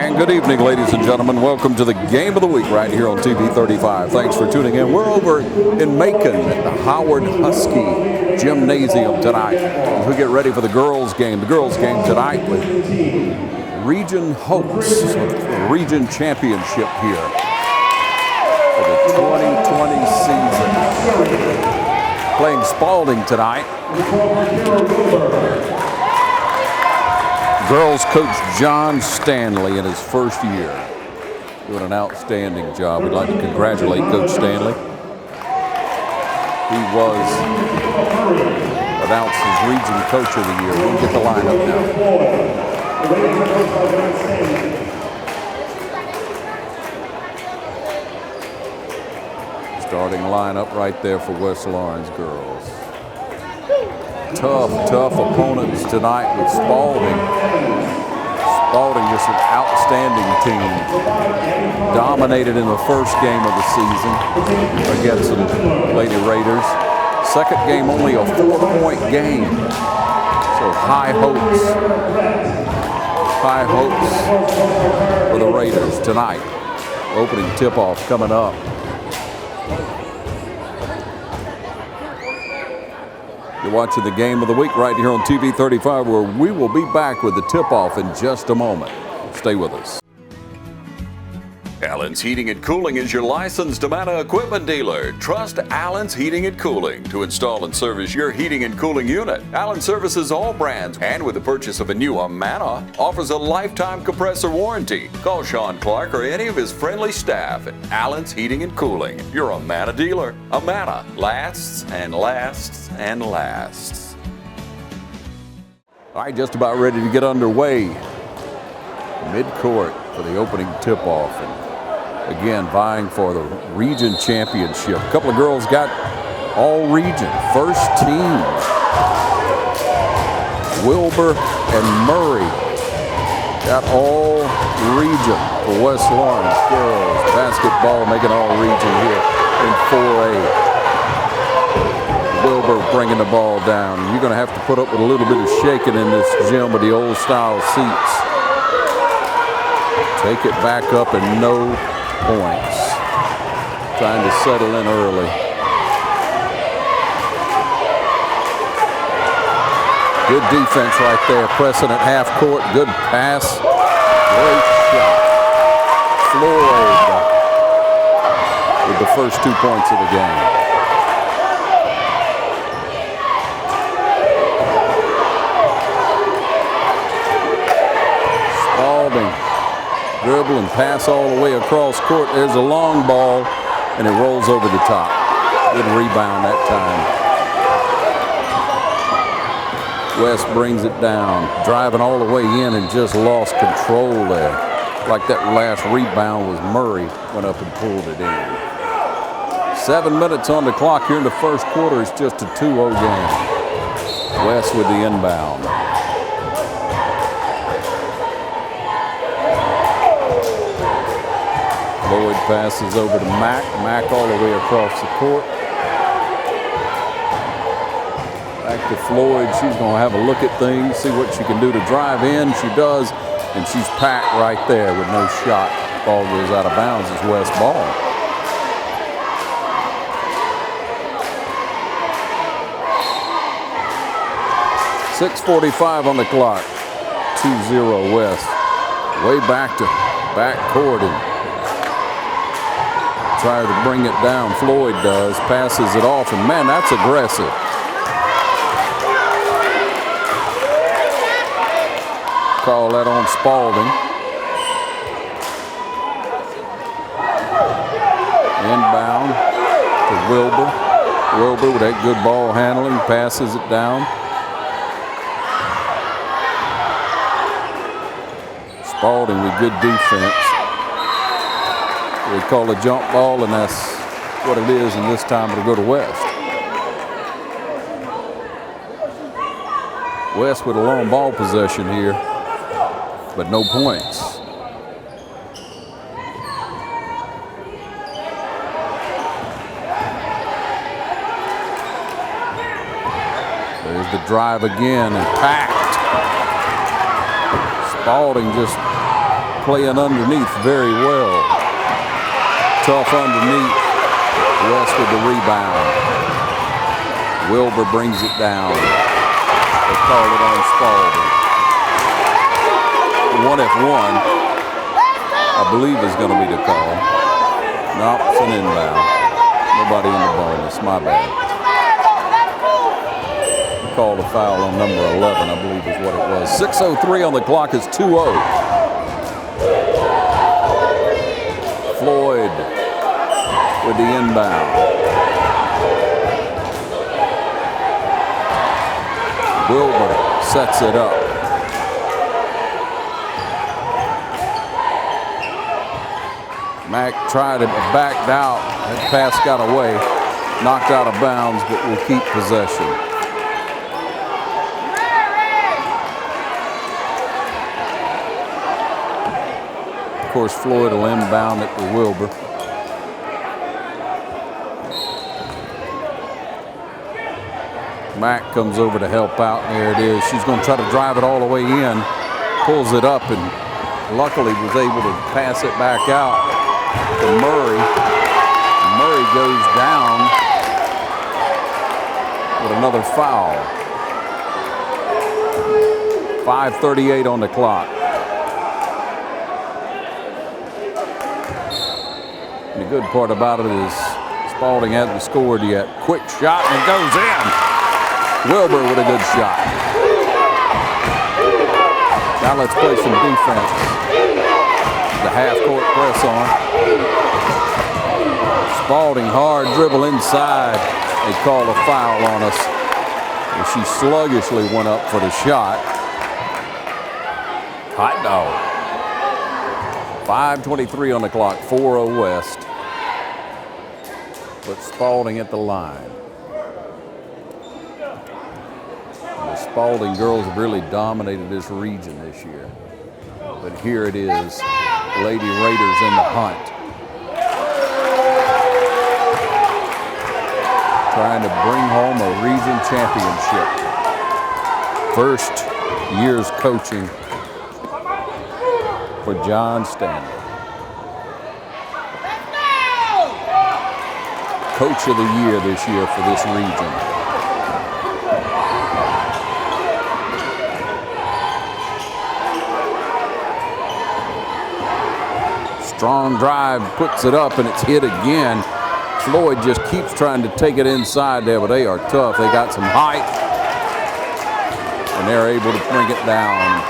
And good evening, ladies and gentlemen. Welcome to the Game of the Week right here on TV 35. Thanks for tuning in. We're over in Macon at the Howard Husky Gymnasium tonight as we get ready for the girls' game. The girls' game tonight with Region hosts the Region Championship here for the 2020 season. Playing Spalding tonight. Girls coach John Stanley in his first year, doing an outstanding job. We'd like to congratulate Coach Stanley. He was announced as Region Coach of the Year. We'll get the lineup now. Starting lineup right there for West Lawrence girls. Tough opponents tonight with Spalding. Spalding just an outstanding team. Dominated in the first game of the season against the Lady Raiders. Second game only a 4-point game. So high hopes for the Raiders tonight. Opening tip-off coming up. You're watching the Game of the Week right here on TV 35, where we will be back with the tip-off in just a moment. Stay with us. Allen's Heating and Cooling is your licensed Amana equipment dealer. Trust Allen's Heating and Cooling to install and service your heating and cooling unit. Allen services all brands, and with the purchase of a new Amana, offers a lifetime compressor warranty. Call Sean Clark or any of his friendly staff at Allen's Heating and Cooling, your Amana dealer. Amana lasts and lasts and lasts. All right, just about ready to get underway. Mid-court for the opening tip-off. And again, vying for the region championship. A couple of girls got all region, first team. Wilbur and Murray got all region for West Lawrence girls. Basketball making all region here in 4A. Wilbur bringing the ball down. You're going to have to put up with a little bit of shaking in this gym with the old style seats. Take it back up and no points. Trying to settle in early. Good defense right there. Pressing at half court. Good pass. Great shot. Floyd with the first 2 points of the game. Spalding. Dribble and pass all the way across court. There's a long ball, and it rolls over the top. Good rebound that time. West brings it down, driving all the way in and just lost control there. Like that last rebound was Murray, went up and pulled it in. 7 minutes on the clock here in the first quarter. It's just a 2-0 game. West with the inbound. Floyd passes over to Mack. Mack all the way across the court. Back to Floyd. She's going to have a look at things, see what she can do to drive in. She does, and she's packed right there with no shot. Ball goes out of bounds. It's West ball. .6:45 on the clock. 2-0 West. Way back to back court and try to bring it down. Floyd does, passes it off, and man, that's aggressive. Call that on Spalding. Inbound to Wilbur. Wilbur with that good ball handling, passes it down. Spalding with good defense. They call a jump ball, and that's what it is, and this time it'll go to West. West with a long ball possession here, but no points. There's the drive again, and packed. Spalding just playing underneath very well. Tough underneath. West with the rebound. Wilbur brings it down. They call it on Spalding. 1F1, I believe, is going to be the call. Nope, it's an inbound. Nobody in the bonus. My bad. Called a foul on number 11, I believe is what it was. 6:03 on the clock is 2-0. Floyd with the inbound. Wilbur sets it up. Mack tried it, but backed out. That pass got away, knocked out of bounds, but will keep possession. Of course, Floyd will inbound it to Wilbur. Mack comes over to help out, and there it is. She's going to try to drive it all the way in. Pulls it up, and luckily was able to pass it back out to Murray. Murray goes down with another foul. 5:38 on the clock. And the good part about it is Spalding hasn't scored yet. Quick shot, and it goes in. Wilbur with a good shot. Now let's play some defense. The half-court press on. Spalding hard dribble inside. They call a foul on us. And she sluggishly went up for the shot. Hot dog. 5:23 on the clock, 4-0 West. But Spalding at the line. And the Spalding girls have really dominated this region this year. But here it is, Lady Raiders in the hunt. Trying to bring home a region championship. First year's coaching for John Stanley. Coach of the year this year for this region. Strong drive, puts it up, and it's hit again. Floyd just keeps trying to take it inside there, but they are tough. They got some height, and they're able to bring it down.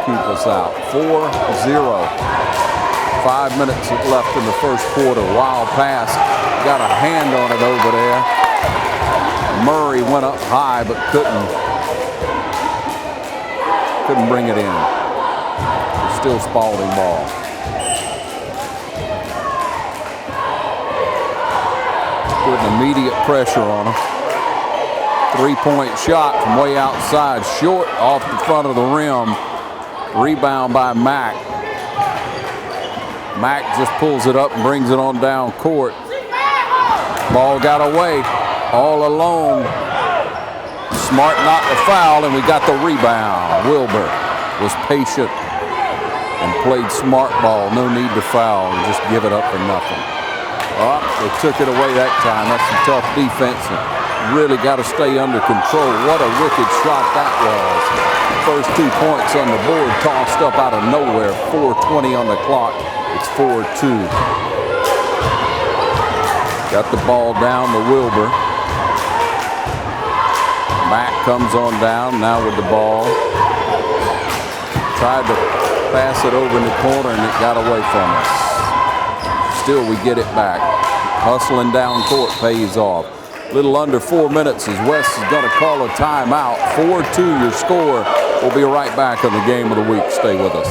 Keep us out. 4-0. 5 minutes left in the first quarter. Wild pass. Got a hand on it over there. Murray went up high, but couldn't bring it in. It's still Spalding ball. Putting immediate pressure on them. 3-point shot from way outside. Short off the front of the rim. Rebound by Mack. Mack just pulls it up and brings it on down court. Ball got away all alone. Smart knocked the foul, and we got the rebound. Wilbur was patient and played smart ball. No need to foul and just give it up for nothing. Oh, they took it away that time. That's some tough defense. Really got to stay under control. What a wicked shot that was. First 2 points on the board, tossed up out of nowhere. 4:20 on the clock. It's 4-2. Got the ball down to Wilbur. Mack comes on down now with the ball. Tried to pass it over in the corner, and it got away from us. Still, we get it back. Hustling down court pays off. Little under 4 minutes as West is going to call a timeout. 4-2 your score. We'll be right back on the game of the week. Stay with us.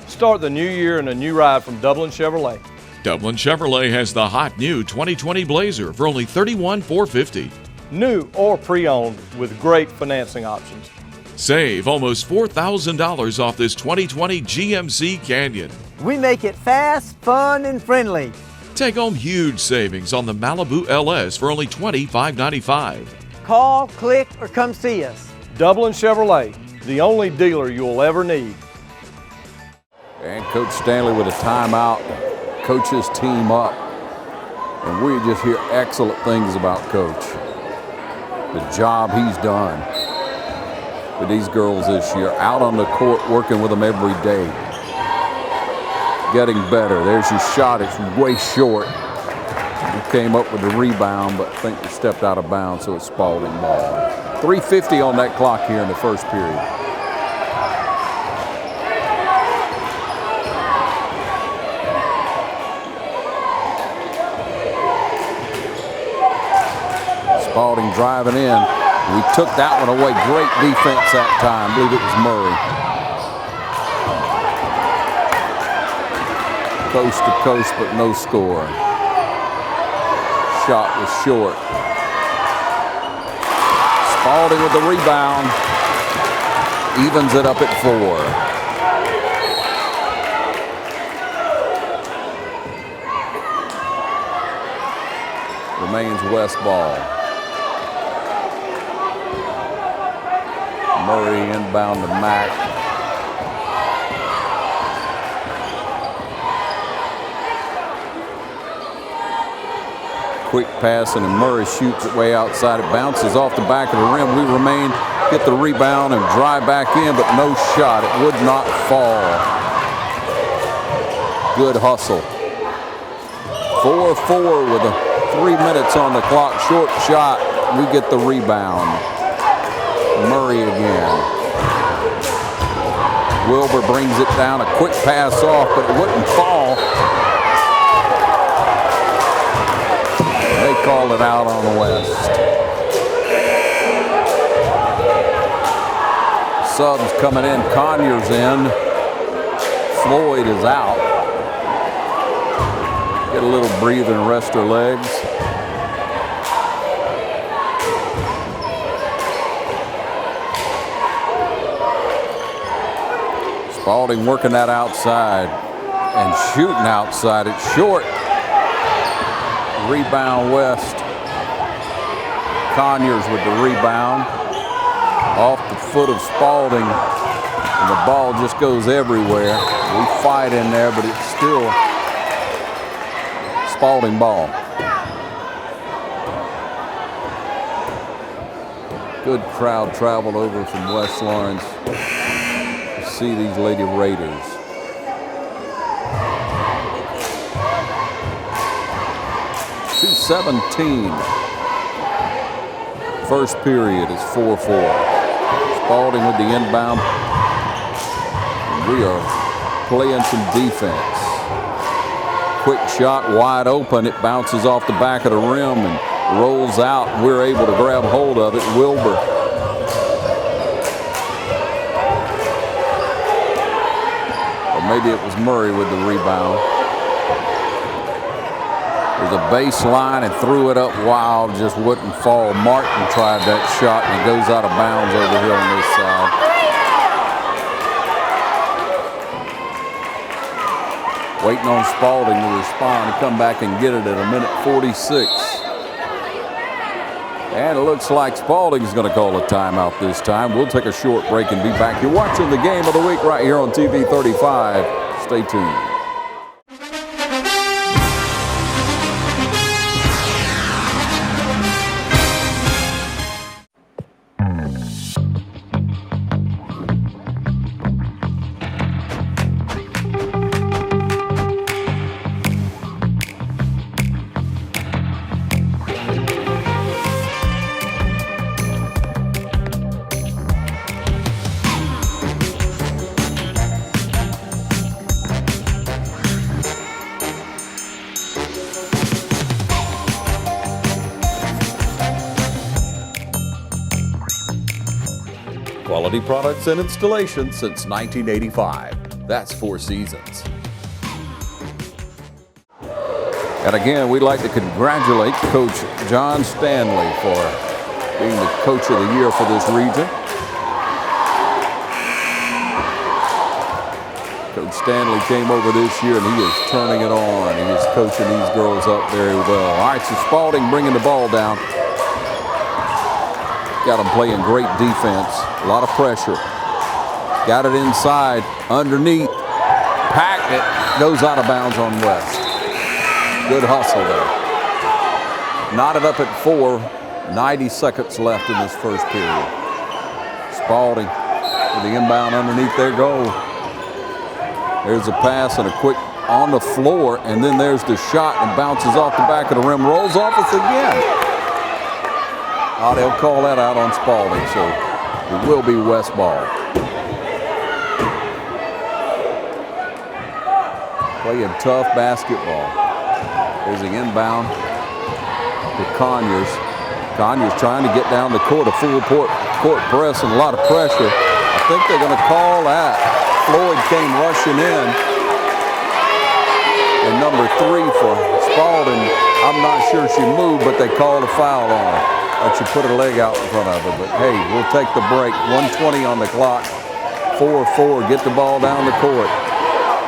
Start the new year in a new ride from Dublin Chevrolet. Dublin Chevrolet has the hot new 2020 Blazer for only $31,450. New or pre-owned with great financing options. Save almost $4,000 off this 2020 GMC Canyon. We make it fast, fun, and friendly. Take home huge savings on the Malibu LS for only $25.95. Call, click, or come see us. Dublin Chevrolet, the only dealer you'll ever need. And Coach Stanley with a timeout, coaches team up. And we just hear excellent things about Coach. The job he's done with these girls this year, out on the court working with them every day. Getting better. There's your shot. It's way short. He came up with the rebound, but I think he stepped out of bounds, so it's Spalding ball. 3:50 on that clock here in the first period. Spalding driving in. We took that one away. Great defense that time. I believe it was Murray. Coast to coast, but no score. Shot was short. Spalding with the rebound. Evens it up at 4. Remains West ball. Murray inbound to Mack. Quick passing, and Murray shoots it way outside. It bounces off the back of the rim. We remain, get the rebound and drive back in, but no shot. It would not fall. Good hustle. 4-4 with 3 minutes on the clock. Short shot. We get the rebound. Murray again. Wilbur brings it down. A quick pass off, but it wouldn't fall. They called it out on the West. Subs coming in. Conyers in. Floyd is out. Get a little breather and rest her legs. Spalding working that outside and shooting outside. It's short. Rebound West. Conyers with the rebound. Off the foot of Spalding. And the ball just goes everywhere. We fight in there, but it's still Spalding ball. Good crowd traveled over from West Lawrence to see these Lady Raiders. .217. First period is 4-4. Spalding with the inbound. We are playing some defense. Quick shot, wide open. It bounces off the back of the rim and rolls out. We're able to grab hold of it. Wilbur. Or maybe it was Murray with the rebound. There's a baseline and threw it up wild, just wouldn't fall. Martin tried that shot and it goes out of bounds over here on this side. Waiting on Spalding to respond and come back and get it at 1:46. And it looks like Spalding's going to call a timeout this time. We'll take a short break and be back. You're watching the Game of the Week right here on TV 35. Stay tuned. Quality products and installations since 1985. That's 4 seasons. And again, we'd like to congratulate Coach John Stanley for being the Coach of the Year for this region. Coach Stanley came over this year, and he is turning it on. He is coaching these girls up very well. All right, so Spalding bringing the ball down. Got them playing great defense. A lot of pressure. Got it inside, underneath. Packed it. Goes out of bounds on West. Good hustle there. Knotted up at 4. 90 seconds left in this first period. Spalding with the inbound underneath their goal. There's a pass and a quick on the floor, and then there's the shot and bounces off the back of the rim, rolls off us again. Oh, they'll call that out on Spalding, so it will be West ball. Playing tough basketball. There's the inbound to Conyers. Conyers trying to get down the court, a full court press and a lot of pressure. I think they're going to call that. Floyd came rushing in. And number 3 for Spalding, I'm not sure she moved, but they called a foul on her. That she put her leg out in front of her. But hey, we'll take the break. 1:20 on the clock. 4-4, get the ball down the court.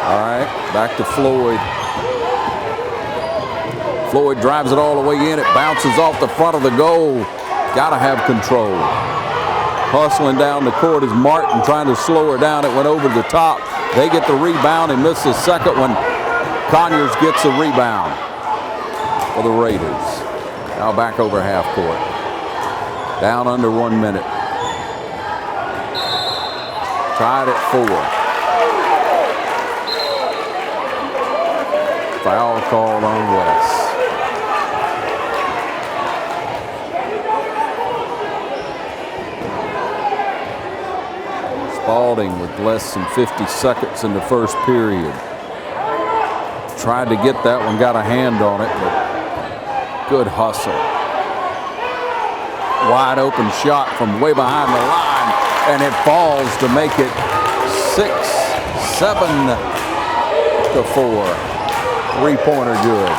All right, back to Floyd. Floyd drives it all the way in. It bounces off the front of the goal. Got to have control. Hustling down the court is Martin trying to slow her down. It went over the top. They get the rebound and miss the second one. Conyers gets the rebound for the Raiders. Now back over half court. Down under 1 minute. Tied at 4. Foul called on West. Spalding with less than 50 seconds in the first period. Tried to get that one, got a hand on it, but good hustle. Wide open shot from way behind the line, and it falls to make it 6-7-4. Three-pointer good.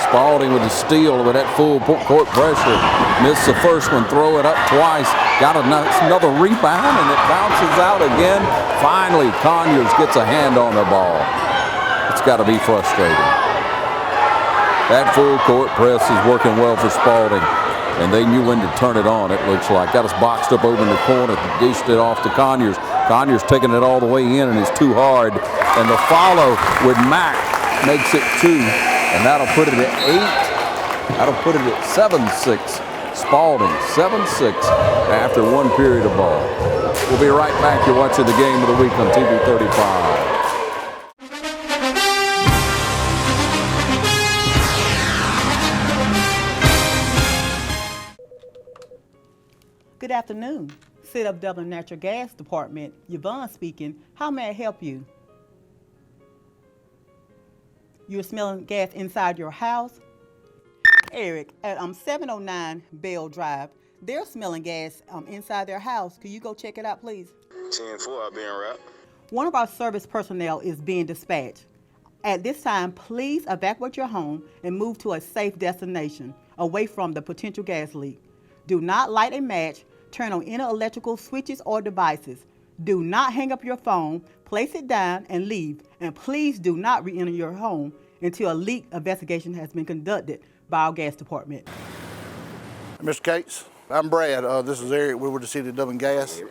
Spalding with the steal with that full court pressure. Missed the first one, throw it up twice. Got another rebound, and it bounces out again. Finally, Conyers gets a hand on the ball. It's got to be frustrating. That full court press is working well for Spalding, and they knew when to turn it on, it looks like. Got us boxed up over in the corner, dished it off to Conyers. Conyers taking it all the way in, and it's too hard. And the follow with Mack makes it 2, and that'll put it at 8. That'll put it at 7-6. Spalding 7-6 after 1 period of ball. We'll be right back. You're watching the Game of the Week on TV 35. Good afternoon. Sit Up Dublin Natural Gas Department, Yvonne speaking. How may I help you? You're smelling gas inside your house? Eric, at 709 Bell Drive, they're smelling gas inside their house. Could you go check it out, please? 10-4, I'll be en route. One of our service personnel is being dispatched. At this time, please evacuate your home and move to a safe destination, away from the potential gas leak. Do not light a match, turn on any electrical switches or devices. Do not hang up your phone, place it down, and leave. And please do not re-enter your home until a leak investigation has been conducted by our gas department. Mr. Cates, I'm Brad. This is Eric. We were the City of Dublin Gas.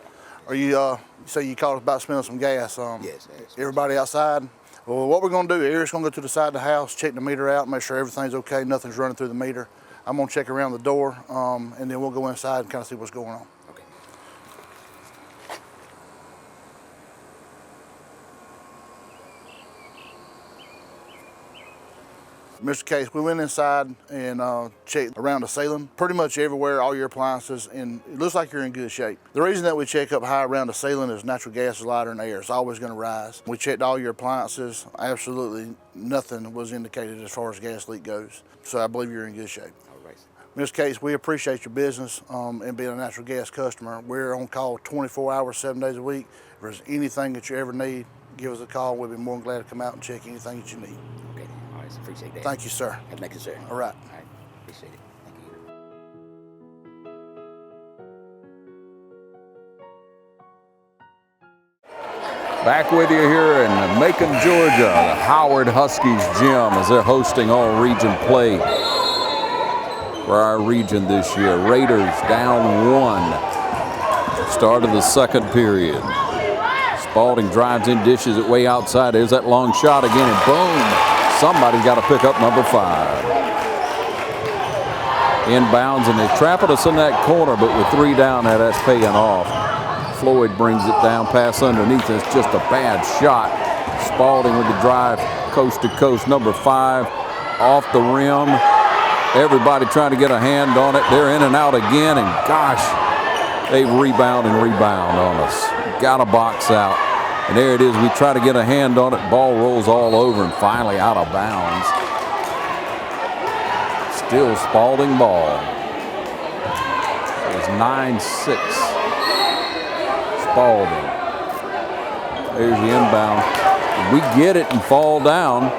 Are you say you called us about smelling some gas? Yes. Everybody outside? Well, what we're going to do, Eric's going to go to the side of the house, check the meter out, make sure everything's okay, nothing's running through the meter. I'm going to check around the door, and then we'll go inside and kind of see what's going on. Okay. Mr. Case, we went inside and checked around the ceiling, pretty much everywhere, all your appliances, and it looks like you're in good shape. The reason that we check up high around the ceiling is natural gas is lighter than air. It's always going to rise. We checked all your appliances. Absolutely nothing was indicated as far as gas leak goes. So I believe you're in good shape. All right. Ms. Case, we appreciate your business and being a natural gas customer. We're on call 24 hours, 7 days a week. If there's anything that you ever need, give us a call. We'll be more than glad to come out and check anything that you need. Okay. All right. Appreciate that. Thank you, sir. Have a nice day, sir. All right. All right. Appreciate it. Thank you. Back with you here in Macon, Georgia, the Howard Huskies gym as they're hosting all region play for our region this year. Raiders down 1. Start of the second period. Spalding drives in, dishes it way outside. There's that long shot again, and boom! Somebody's got to pick up number 5. Inbounds, and they're trapping us in that corner, but with 3 down there, that's paying off. Floyd brings it down, pass underneath. It's just a bad shot. Spalding with the drive, coast to coast, number 5, off the rim. Everybody trying to get a hand on it. They're in and out again, and gosh, they rebound on us. Got a box out, and there it is. We try to get a hand on it. Ball rolls all over, and finally out of bounds. Still Spalding ball. It's 9-6. Spalding. There's the inbound. We get it and fall down.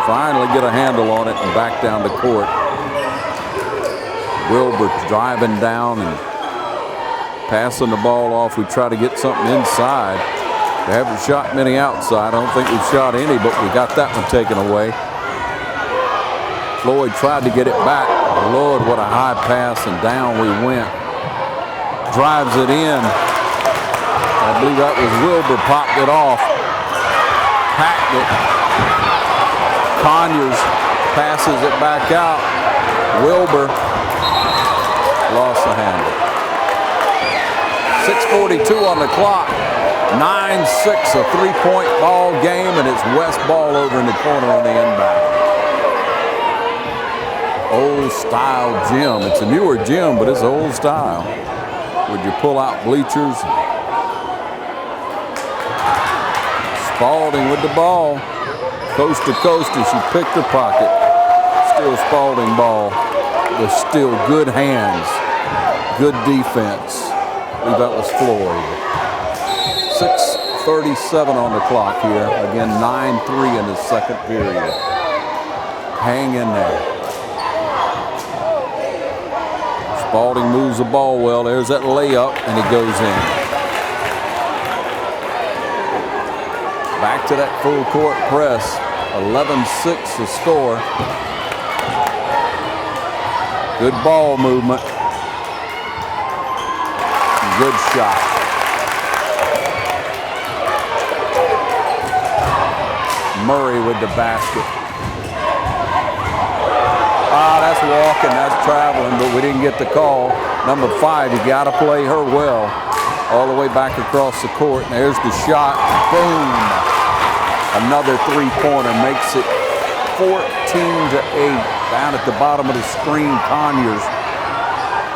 Finally get a handle on it and back down the court. Wilbur driving down and passing the ball off. We try to get something inside. We haven't shot many outside. I don't think we've shot any, but we got that one taken away. Floyd tried to get it back. Lord, what a high pass, and down we went. Drives it in. I believe that was Wilbur, popped it off. Packed it. Conyers passes it back out. Wilbur lost the handle. 6:42 on the clock. 9-6, a 3-point ball game, and it's West ball over in the corner on the inbound. Old style gym. It's a newer gym, but it's old style. Would you pull out bleachers? Spalding with the ball. Coast to coast as she picked her pocket. Still Spalding ball. With still good hands. Good defense. I believe that was Floyd. 6:37 on the clock here. Again, 9-3 in the second period. Hang in there. Spalding moves the ball well. There's that layup, and it goes in. Back to that full court press. 11-6 the score. Good ball movement. Good shot. Murray with the basket. That's walking, that's traveling, but we didn't get the call. Number 5, you got to play her well. All the way back across the court, and there's the shot. Boom! Another 3-pointer makes it 14-8. Down at the bottom of the screen, Conyers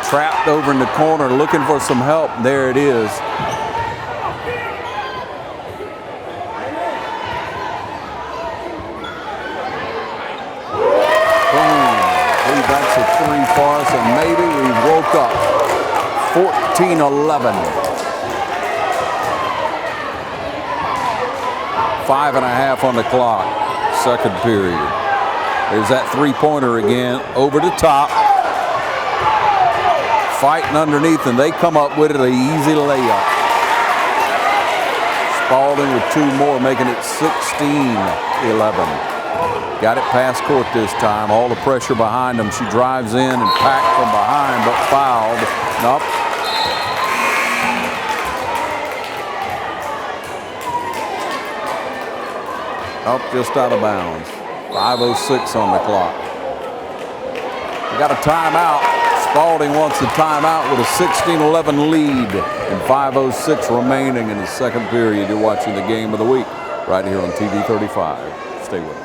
trapped over in the corner looking for some help. There it is. That's a 3 for us, and maybe we woke up. 14-11. 5.5 on the clock. Second period. There's that 3-pointer again. Over the top. Fighting underneath, and they come up with it. An easy layup. Spalding with 2 more, making it 16-11. Got it past court this time. All the pressure behind them. She drives in and packed from behind, but fouled. Nope. Up just out of bounds. 5:06 on the clock. We got a timeout. Spalding wants a timeout with a 16-11 lead and 5:06 remaining in the second period. You're watching the game of the week right here on TV 35. Stay with us.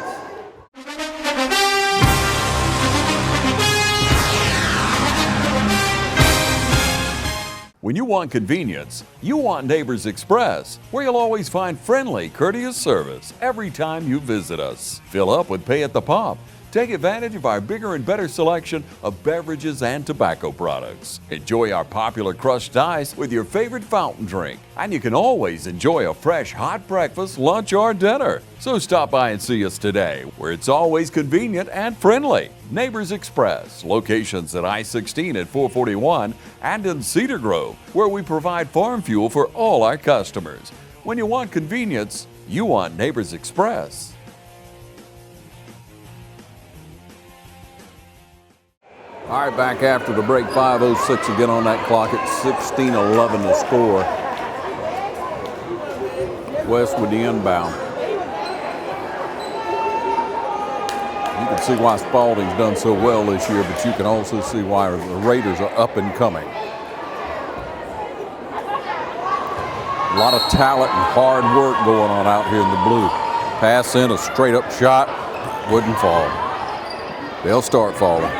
When you want convenience, you want Neighbors Express, where you'll always find friendly, courteous service every time you visit us. Fill up with pay at the pump. Take advantage of our bigger and better selection of beverages and tobacco products. Enjoy our popular crushed ice with your favorite fountain drink. And you can always enjoy a fresh hot breakfast, lunch, or dinner. So stop by and see us today, where it's always convenient and friendly. Neighbors Express, locations at I-16 at 441 and in Cedar Grove, where we provide farm fuel for all our customers. When you want convenience, you want Neighbors Express. All right, back after the break, 5:06 again on that clock at 16-11 to score. West with the inbound. You can see why Spalding's done so well this year, but you can also see why the Raiders are up and coming. A lot of talent and hard work going on out here in the blue. Pass in, a straight up shot, wouldn't fall. They'll start falling.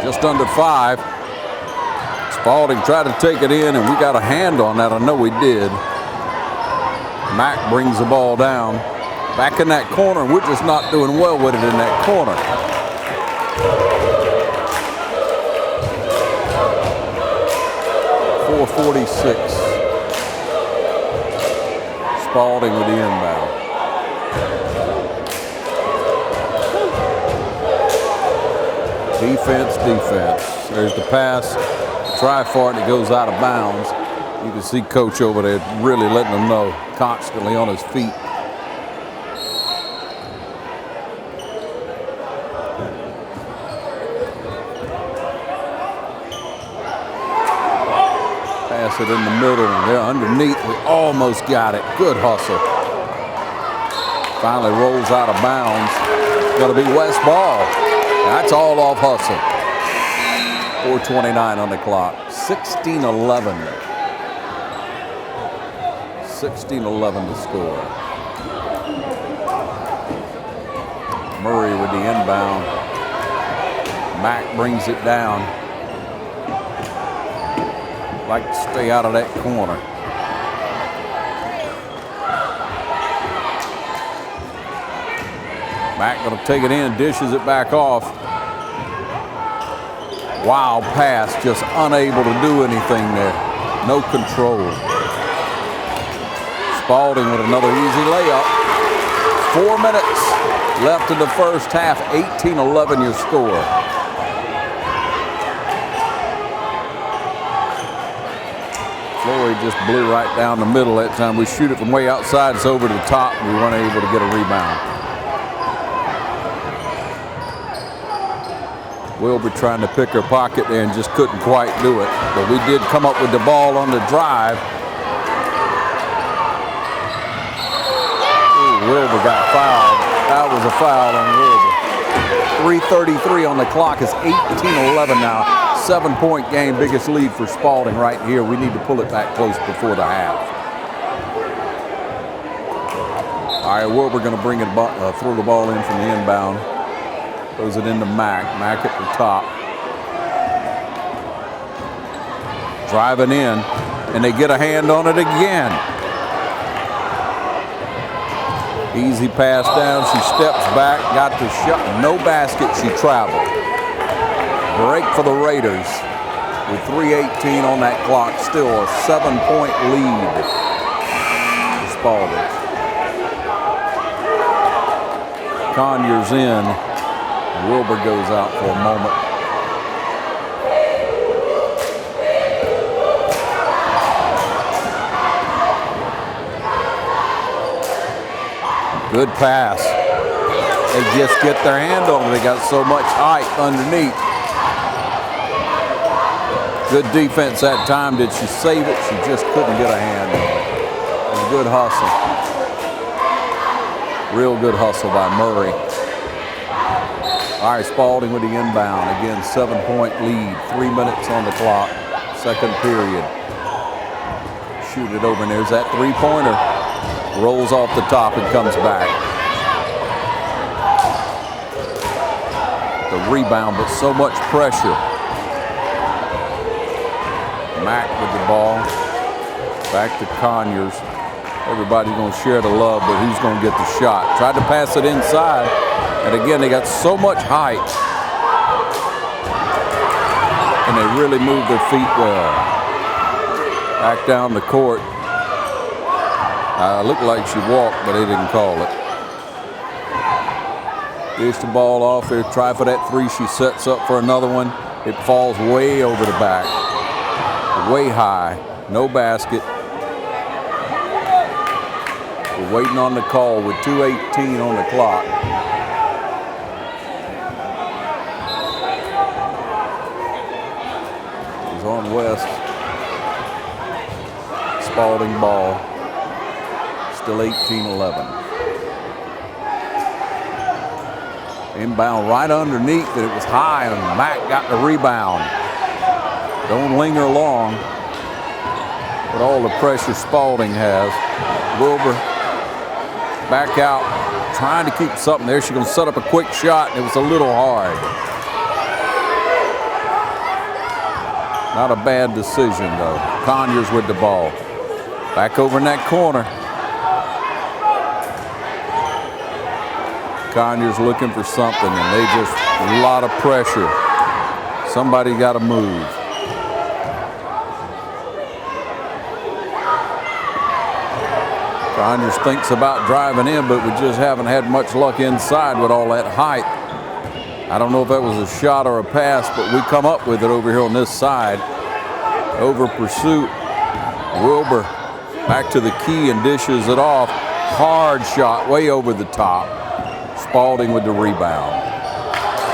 Just under 5. Spalding tried to take it in, and we got a hand on that. I know we did. Mack brings the ball down. Back in that corner, and we're just not doing well with it in that corner. .446. Spalding with the inbound. Defense. There's the pass. Try for it, and it goes out of bounds. You can see Coach over there really letting them know, constantly on his feet. Pass it in the middle, and they're underneath. We almost got it. Good hustle. Finally rolls out of bounds. Going to be West ball. That's all off hustle. 4:29 on the clock. 16-11. 16-11 to score. Murray with the inbound. Mack brings it down. Like to stay out of that corner. Mack going to take it in, dishes it back off. Wild pass, just unable to do anything there. No control. Spalding with another easy layup. 4 minutes left in the first half. 18-11 your score. Flory just blew right down the middle that time. We shoot it from way outside. It's over to the top. We weren't able to get a rebound. Wilbur trying to pick her pocket there and just couldn't quite do it. But we did come up with the ball on the drive. Ooh, Wilbur got fouled. That was a foul on Wilbur. 3:33 on the clock. It's 18-11 now. 7-point game, biggest lead for Spalding right here. We need to pull it back close before the half. All right, Wilbur going to bring it, throw the ball in from the inbound. Throws it into Mack. Mack at the top. Driving in, and they get a hand on it again. Easy pass down. She steps back, got the shot. No basket. She traveled. Break for the Raiders with 3:18 on that clock. Still a 7-point lead for Spalding. Conyers in. Wilbur goes out for a moment. Good pass. They just get their hand on it. They got so much height underneath. Good defense that time. Did she save it? She just couldn't get a hand on it. It was a good hustle. Real good hustle by Murray. All right, Spalding with the inbound. Again, 7-point lead. 3 minutes on the clock. Second period. Shoot it over, and there's that three-pointer. Rolls off the top and comes back. The rebound, but so much pressure. Mack with the ball. Back to Conyers. Everybody's going to share the love, but who's going to get the shot? Tried to pass it inside, and again, they got so much height, and they really moved their feet well. Back down the court. Looked like she walked, but they didn't call it. Dish the ball off there. Try for that three. She sets up for another one. It falls way over the back. Way high. No basket. We're waiting on the call with 2:18 on the clock. He's on West. Spalding ball. Still 18-11. Inbound right underneath it. It was high, and Mack got the rebound. Don't linger long with all the pressure Spalding has. Wilbur back out, trying to keep something there. She's going to set up a quick shot, and it was a little hard. Not a bad decision, though. Conyers with the ball. Back over in that corner. Conyers looking for something, and they just, a lot of pressure. Somebody got to move. Conyers thinks about driving in, but we just haven't had much luck inside with all that height. I don't know if that was a shot or a pass, but we come up with it over here on this side. Over pursuit. Wilbur back to the key and dishes it off. Hard shot way over the top. Spalding with the rebound.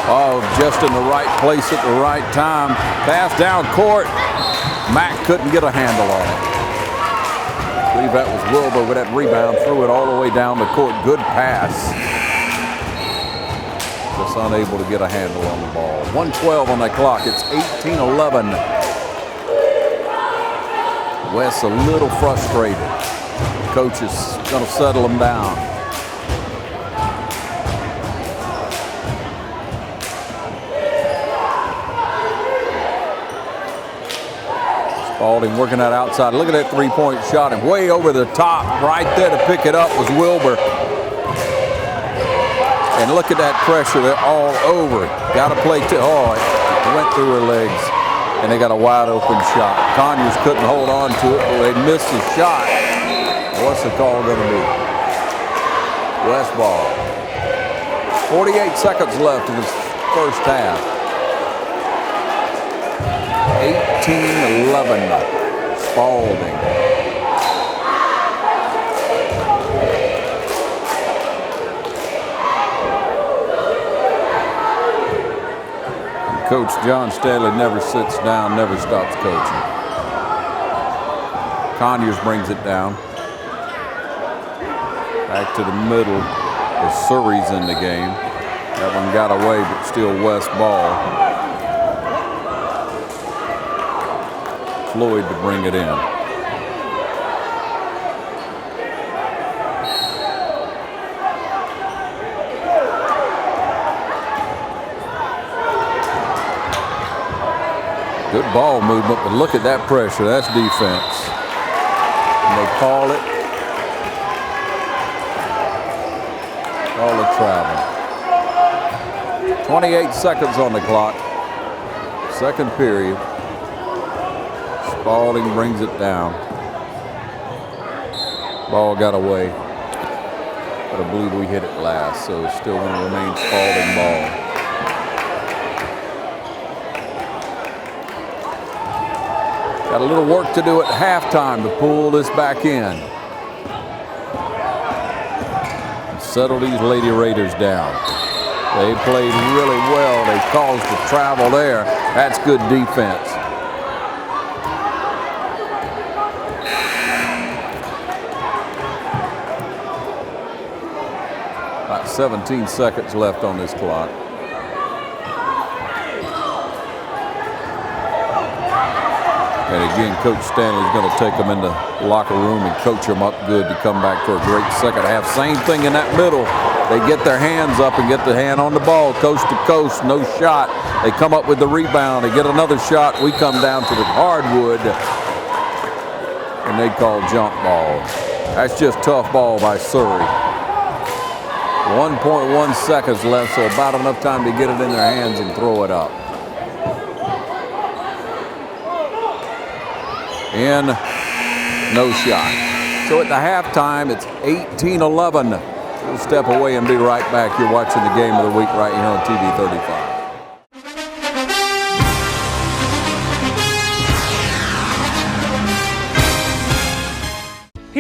Oh, just in the right place at the right time. Pass down court. Mack couldn't get a handle on it. I believe that was Wilbur with that rebound. Threw it all the way down the court. Good pass. Just unable to get a handle on the ball. 1:12 on that clock. It's 18-11. Wes a little frustrated. Coach is going to settle him down. Spalding working that outside. Look at that three-point shot, and way over the top. Right there to pick it up was Wilbur. And look at that pressure. They're all over. Got to play. Oh, it went through her legs, and they got a wide-open shot. Conyers couldn't hold on to it, but they missed the shot. What's the call going to be? West ball. 48 seconds left in the first half. 18-11. Spalding. Coach John Stanley never sits down, never stops coaching. Conyers brings it down. Back to the middle as Surrey's in the game. That one got away, but still West ball. Floyd to bring it in. Good ball movement, but look at that pressure. That's defense. And they call it. Call it travel. 28 seconds on the clock. Second period. Spalding brings it down. Ball got away. But I believe we hit it last, so it's still going to remain Spalding ball. Got a little work to do at halftime to pull this back in. Settle these Lady Raiders down. They played really well. They caused the travel there. That's good defense. About 17 seconds left on this clock. And again, Coach Stanley's going to take them in the locker room and coach them up good to come back for a great second half. Same thing in that middle. They get their hands up and get the hand on the ball, coast to coast, no shot. They come up with the rebound. They get another shot. We come down to the hardwood, and they call jump ball. That's just tough ball by Surrey. 1.1 seconds left, so about enough time to get it in their hands and throw it up. In, no shot. So at the halftime, it's 18-11. We'll step away and be right back. You're watching the game of the week right here on TV 35.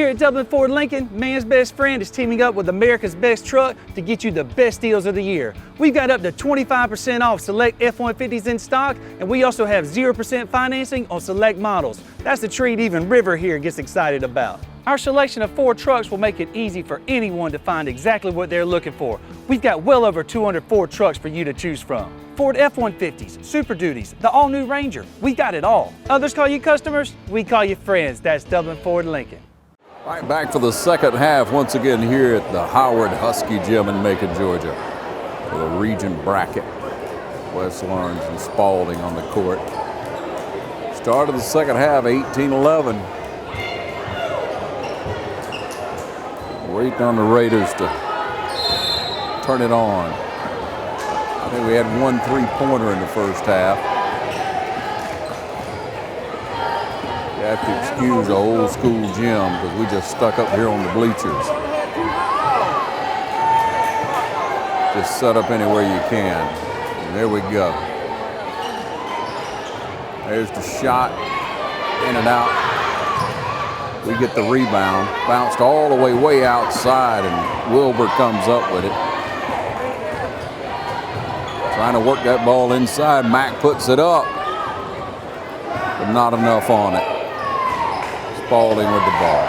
Here at Dublin Ford Lincoln, man's best friend is teaming up with America's best truck to get you the best deals of the year. We've got up to 25% off select F-150s in stock, and we also have 0% financing on select models. That's a treat even River here gets excited about. Our selection of Ford trucks will make it easy for anyone to find exactly what they're looking for. We've got well over 200 Ford trucks for you to choose from. Ford F-150s, Super Duties, the all-new Ranger. We got it all. Others call you customers, we call you friends. That's Dublin Ford Lincoln. All right, back for the second half once again here at the Howard Husky Gym in Macon, Georgia. For the region bracket. West Lawrence and Spalding on the court. Start of the second half, 18-11. Waiting on the Raiders to turn it on. I think we had one three-pointer in the first half. You have to excuse the old school gym because we just stuck up here on the bleachers. Just set up anywhere you can. And there we go. There's the shot, in and out. We get the rebound, bounced all the way outside, and Wilbur comes up with it. Trying to work that ball inside. Mack puts it up, but not enough on it. Spalding with the ball.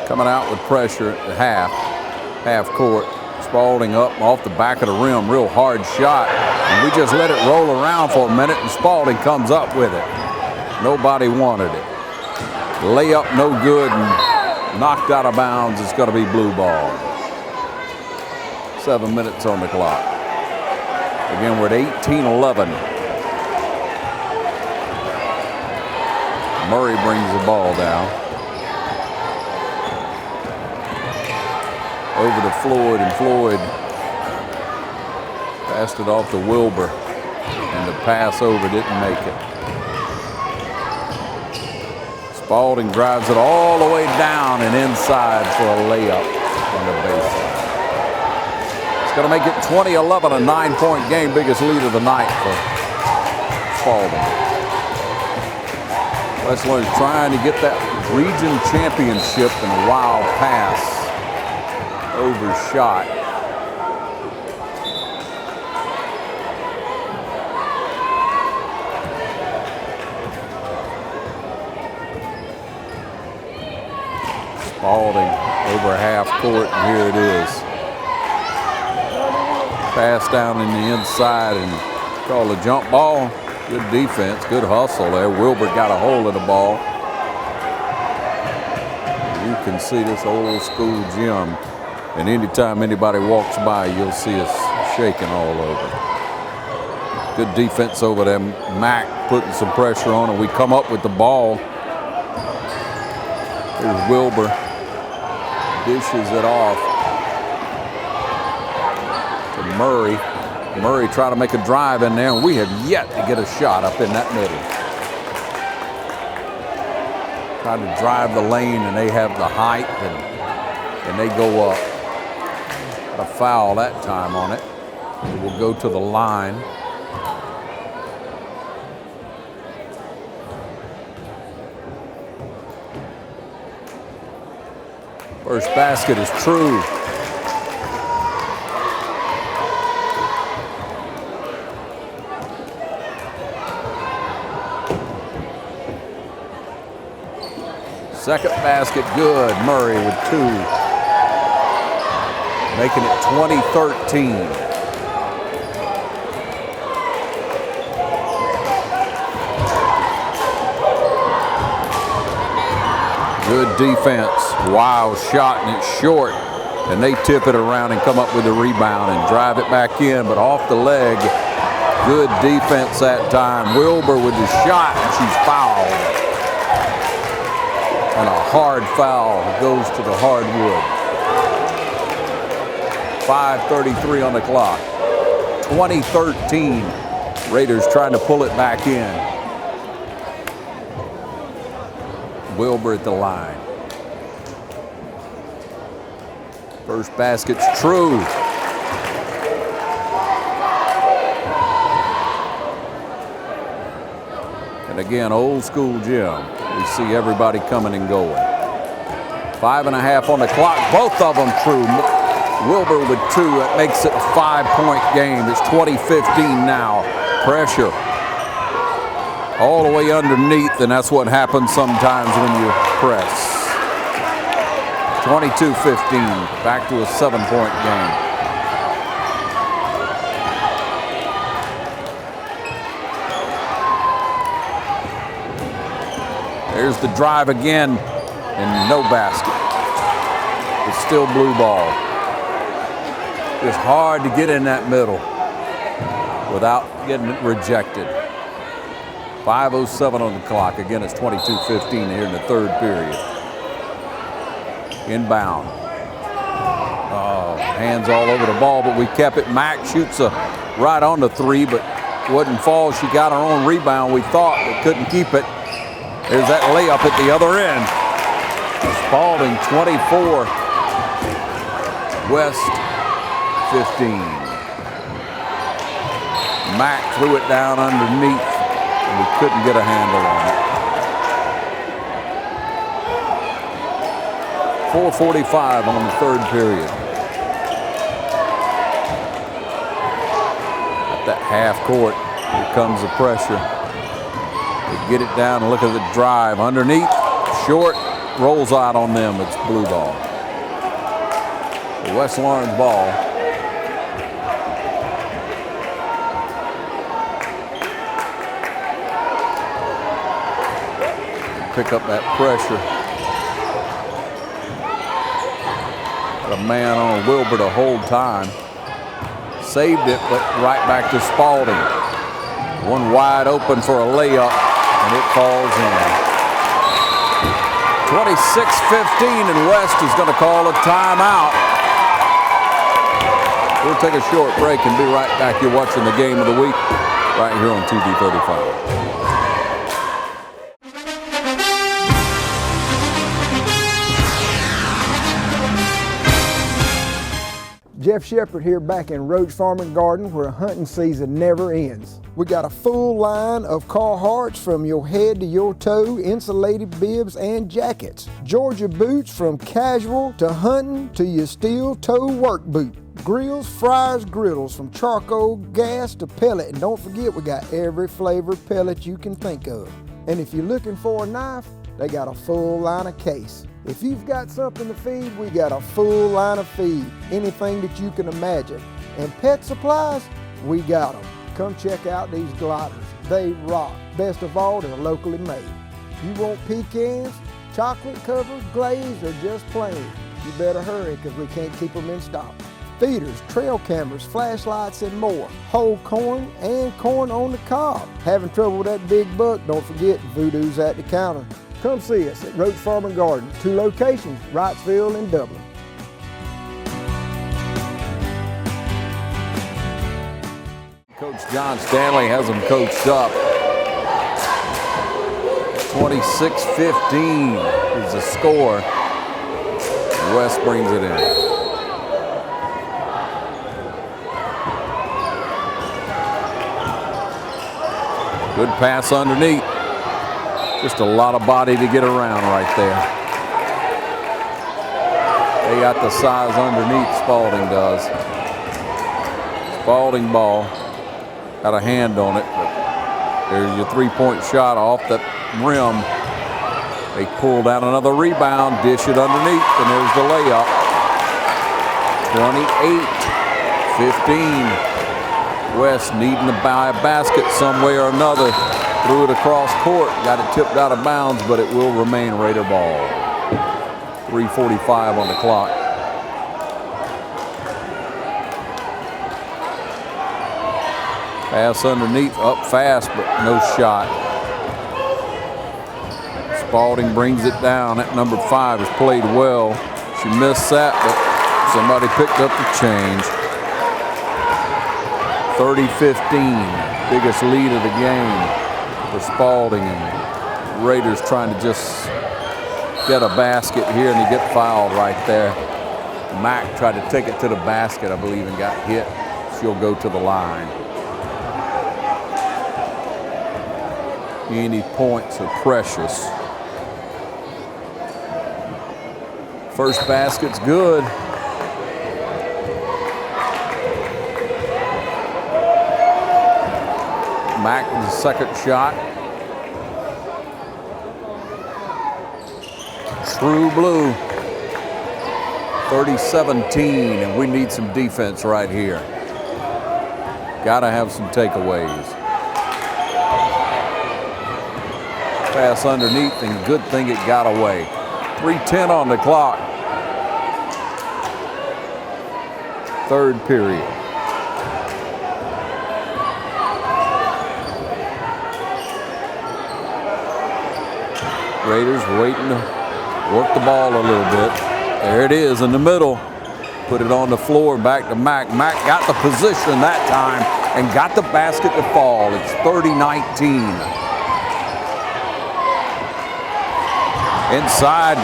Coming out with pressure at the half court. Spalding up off the back of the rim, real hard shot. And we just let it roll around for a minute, and Spalding comes up with it. Nobody wanted it. Layup no good and knocked out of bounds. It's going to be blue ball. 7 minutes on the clock. Again, we're at 18-11. Murray brings the ball down. Over to Floyd, and Floyd passed it off to Wilbur. And the pass over didn't make it. Spalding drives it all the way down and inside for a layup on the baseline. It's going to make it 20-11, a 9-point game, biggest lead of the night for Spalding. West Lawrence trying to get that region championship, and a wild pass overshot. Spalding over half court, and here it is. Pass down in the inside and call a jump ball. Good defense, good hustle there. Wilbur got a hold of the ball. You can see this old school gym, and anytime anybody walks by, you'll see us shaking all over. Good defense over there. Mack putting some pressure on, and we come up with the ball. Here's Wilbur. Dishes it off to Murray. Murray trying to make a drive in there, and we have yet to get a shot up in that middle. Trying to drive the lane, and they have the height, and they go up. Got a foul that time on it. It will go to the line. First basket is true. Second basket good. Murray with 2. Making it 20-13. Good defense. Wow shot, and it's short. And they tip it around and come up with a rebound and drive it back in, but off the leg. Good defense that time. Wilbur with the shot, and she's fouled. And a hard foul goes to the hardwood. 5:33 on the clock. 20-13. Raiders trying to pull it back in. Wilbur at the line. First basket's true. And again, old school gym. We see everybody coming and going. 5.5 on the clock. Both of them true. Wilbur with 2. That makes it a 5-point game. It's 20-15 now. Pressure all the way underneath, and that's what happens sometimes when you press. 22-15. Back to a 7-point game. There's the drive again, and no basket. It's still blue ball. It's hard to get in that middle without getting it rejected. 5:07 on the clock. Again, it's 22-15 here in the third period. Inbound. Hands all over the ball, but we kept it. Mack shoots right on the 3, but wouldn't fall. She got her own rebound, we thought, but couldn't keep it. There's that layup at the other end. Spalding 24, West 15. Mack threw it down underneath, and we couldn't get a handle on it. 4:45 on the third period. At that half court, here comes the pressure. They get it down and look at the drive. Underneath, short, rolls out on them. It's blue ball. The West Lawrence ball. Pick up that pressure. Got a man on Wilbur the whole time. Saved it, but right back to Spalding. One wide open for a layup, and it falls in. 26-15, and West is going to call a timeout. We'll take a short break and be right back. You're watching the game of the week right here on TV 35. Jeff Shepard here back in Roach Farm and Garden, where hunting season never ends. We got a full line of Carhartts from your head to your toe, insulated bibs and jackets. Georgia boots from casual to hunting to your steel toe work boot. Grills, fryers, griddles from charcoal, gas to pellet. And don't forget, we got every flavor pellet you can think of. And if you're looking for a knife, they got a full line of case. If you've got something to feed, we got a full line of feed. Anything that you can imagine. And pet supplies, we got them. Come check out these gliders. They rock. Best of all, they're locally made. You want pecans, chocolate covered, glazed, or just plain? You better hurry, because we can't keep them in stock. Feeders, trail cameras, flashlights, and more. Whole corn and corn on the cob. Having trouble with that big buck? Don't forget, Voodoo's at the counter. Come see us at Roach Farm and Garden. 2 locations, Wrightsville and Dublin. Coach John Stanley has them coached up. 26-15 is the score. West brings it in. Good pass underneath. Just a lot of body to get around right there. They got the size underneath, Spalding does. Spalding ball. Got a hand on it, but there's your 3-point shot off the rim. They pull down another rebound, dish it underneath, and there's the layup. 28-15. West needing to buy a basket some way or another. Threw it across court, got it tipped out of bounds, but it will remain Raider ball. 3:45 on the clock. Pass underneath, up fast, but no shot. Spalding brings it down. At number 5 has played well. She missed that, but somebody picked up the change. 30-15, biggest lead of the game for Spalding, and Raiders trying to just get a basket here, and they get fouled right there. Mack tried to take it to the basket, I believe, and got hit. She'll go to the line. Any points are precious. First basket's good. Mack with the second shot. True blue. 30-17, and we need some defense right here. Gotta have some takeaways. Pass underneath, and good thing it got away. 3:10 on the clock. Third period. Raiders waiting to work the ball a little bit. There it is in the middle. Put it on the floor, back to Mack. Mack got the position that time and got the basket to fall. It's 30-19. Inside,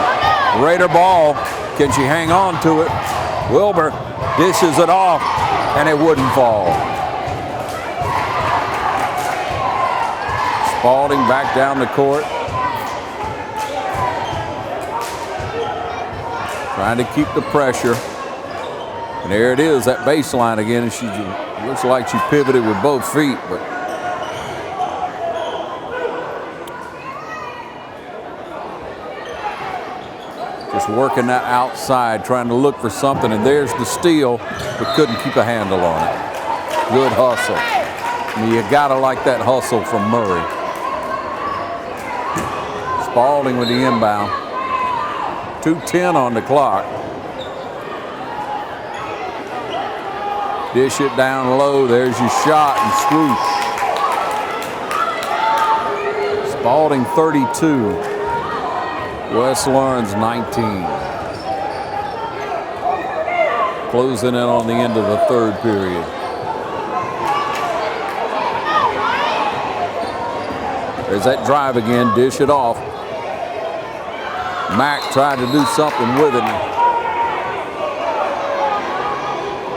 Raider ball. Can she hang on to it? Wilbur dishes it off, and it wouldn't fall. Spalding back down the court. Trying to keep the pressure. And there it is, that baseline again. And she looks like she pivoted with both feet, but just working that outside, trying to look for something. And there's the steal, but couldn't keep a handle on it. Good hustle. I mean, you gotta like that hustle from Murray. Spalding with the inbound. 2:10 on the clock. Dish it down low. There's your shot and swoosh. Spalding 32. West Lawrence 19. Closing in on the end of the third period. There's that drive again. Dish it off. Mack tried to do something with it.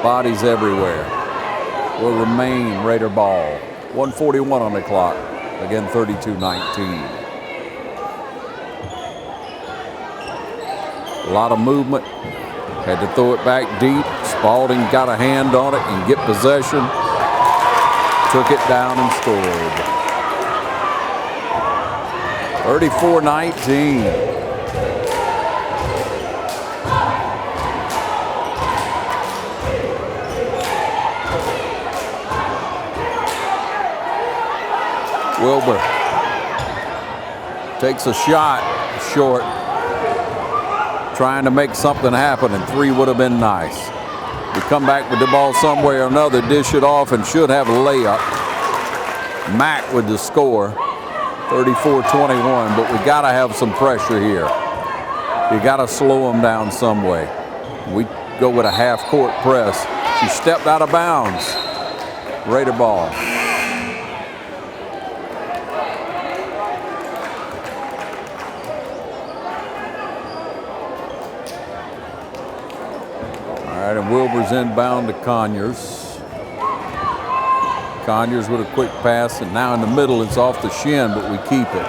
Bodies everywhere. Will remain Raider ball. 1:41 on the clock. Again, 32-19. A lot of movement. Had to throw it back deep. Spalding got a hand on it and get possession. Took it down and scored. 34-19. Wilbur takes a shot short, trying to make something happen, and three would have been nice. We come back with the ball some way or another, dish it off, and should have a layup. Mack with the score, 34-21, but we got to have some pressure here. You got to slow them down some way. We go with a half-court press. She stepped out of bounds. Raider ball. And Wilbur's inbound to Conyers. Conyers with a quick pass, and now in the middle it's off the shin, but we keep it.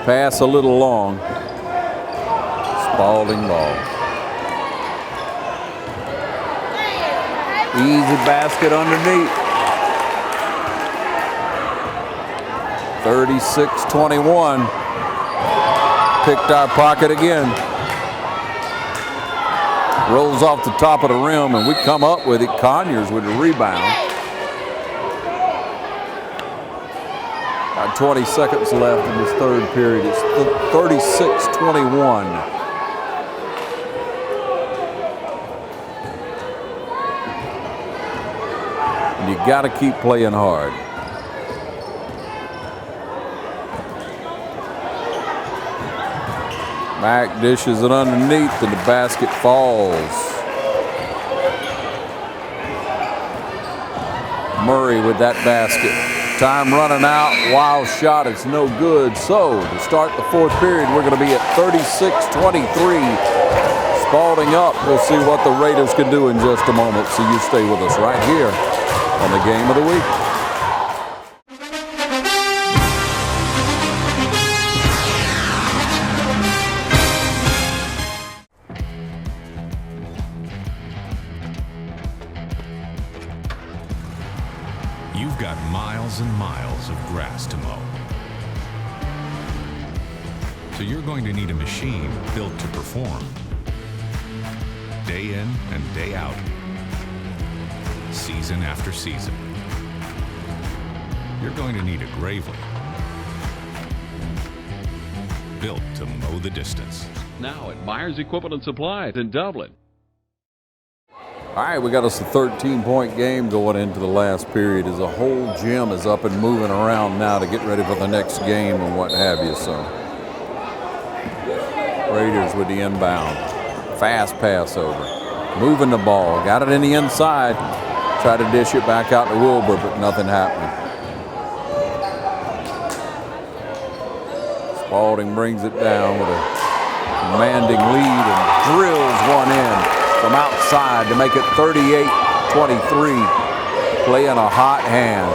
Pass a little long. Spalding ball. Easy basket underneath. 36-21. Picked our pocket again. Rolls off the top of the rim, and we come up with it. Conyers with a rebound. About 20 seconds left in this third period. It's 36-21. And you got to keep playing hard. Mack dishes it underneath, and the basket falls. Murray with that basket. Time running out. Wild shot. It's no good. So to start the fourth period, we're going to be at 36-23. Spalding up. We'll see what the Raiders can do in just a moment. So you stay with us right here on the Game of the Week. you've got miles and miles of grass to mow. So you're going to need a machine built to perform. Day in and day out. Season after season. You're going to need a Gravely. Built to mow the distance. Now at Myers Equipment and Supply in Dublin. All right, we got us a 13-point game going into the last period as the whole gym is up and moving around now to get ready for the next game and what have you. So Raiders with the inbound. Fast pass over. Moving the ball. Got it in the inside. Tried to dish it back out to Wilbur, but nothing happening. Spalding brings it down with a commanding lead and drills one in from outside to make it 38-23. Playing a hot hand.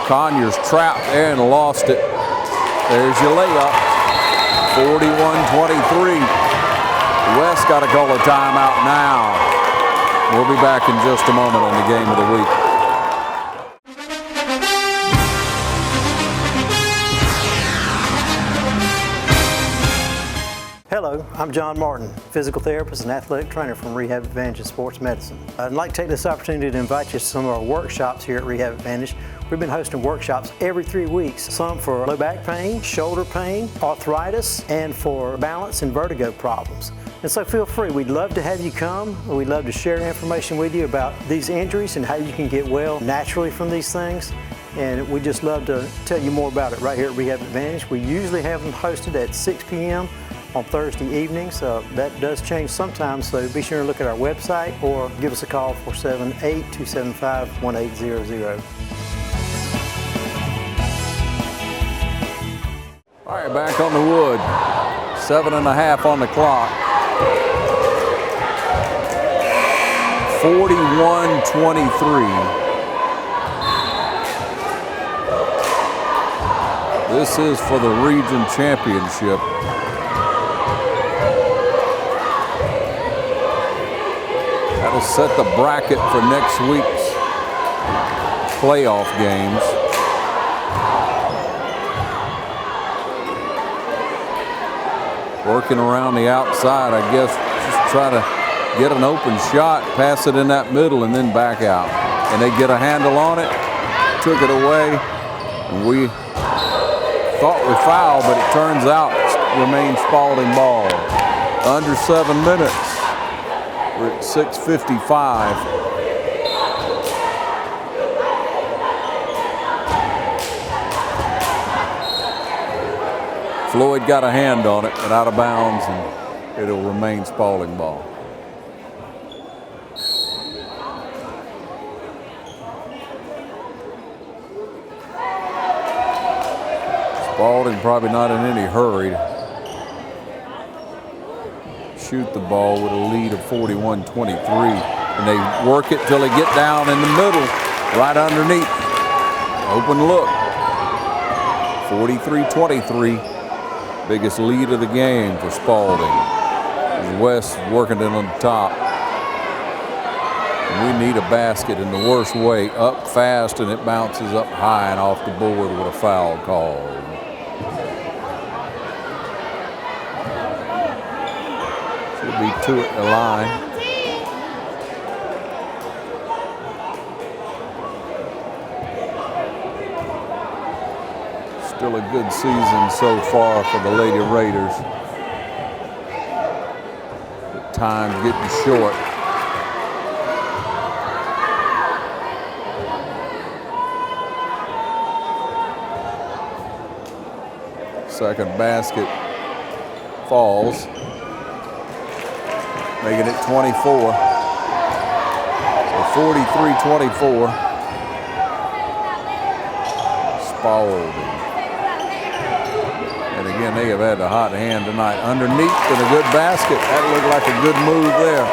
Conyers trapped there and lost it. There's your layup. 41-23. West got to call a timeout now. We'll be back in just a moment on the game of the week. Hello, I'm John Martin, physical therapist and athletic trainer from Rehab Advantage in Sports Medicine. I'd like to take this opportunity to invite you to some of our workshops here at Rehab Advantage. We've been hosting workshops every 3 weeks, some for low back pain, shoulder pain, arthritis, and for balance and vertigo problems. And so feel free, we'd love to have you come. We'd love to share information with you about these injuries and how you can get well naturally from these things. And we'd just love to tell you more about it right here at Rehab Advantage. We usually have them hosted at 6 p.m. on Thursday evenings. That does change sometimes, so be sure to look at our website or give us a call 478-275-1800. All right, back on the wood. 7.5 on the clock. 41-23. This is for the region championship. That'll set the bracket for next week's playoff games. Working around the outside, I guess, just try to get an open shot, pass it in that middle, and then back out. And they get a handle on it, took it away, and we thought we fouled, but it turns out it remains Spalding ball. Under 7 minutes. We're at 6:55. Floyd got a hand on it, but out of bounds, and it'll remain Spalding ball. Spalding probably not in any hurry to shoot the ball with a lead of 41-23. And they work it till they get down in the middle, right underneath. Open look. 43-23. Biggest lead of the game for Spalding. West working it on the top. And we need a basket in the worst way. Up fast, and it bounces up high and off the board with a foul call. Should be 2 at the line. Still a good season so far for the Lady Raiders. But time's getting short. Second basket falls, making it 24. So 43-24. Spalding. And again, they have had a hot hand tonight. Underneath and a good basket. That looked like a good move there.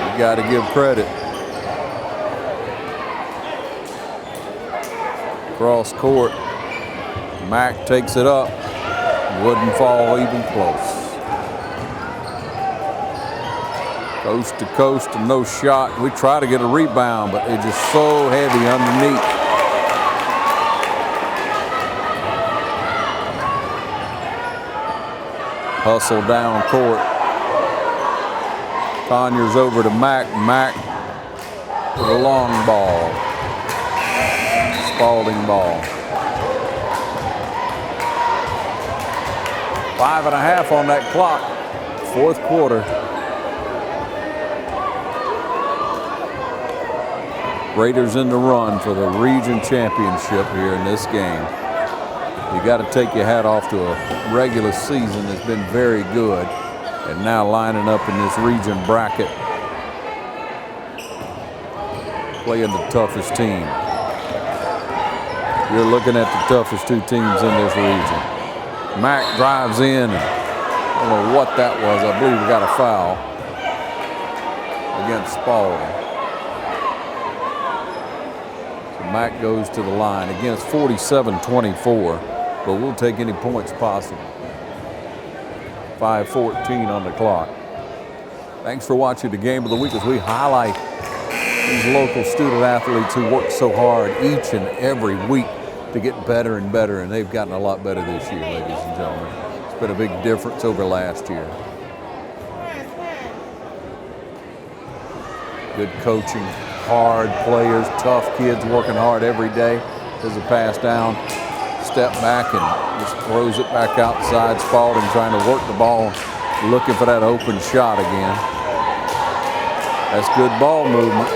You got to give credit. Cross court. Mack takes it up. Wouldn't fall even close. Coast to coast and no shot. We try to get a rebound, but they're just so heavy underneath. Hustle down court. Conyers over to Mack. Mack with a long ball. Spalding ball. 5.5 on that clock. Fourth quarter. Raiders in the run for the region championship here in this game. You got to take your hat off to a regular season that's been very good, and now lining up in this region bracket, playing the toughest team. You're looking at the toughest two teams in this region. Mack drives in, and I don't know what that was. I believe we got a foul against Spalding. So Mack goes to the line. Again, it's 47-24. But we'll take any points possible. 5:14 on the clock. Thanks for watching the Game of the Week as we highlight these local student athletes who work so hard each and every week to get better and better, and they've gotten a lot better this year, ladies and gentlemen. It's been a big difference over last year. Good coaching, hard players, tough kids working hard every day. There's a pass down. Step back and just throws it back outside. Spalding trying to work the ball, looking for that open shot again. That's good ball movement.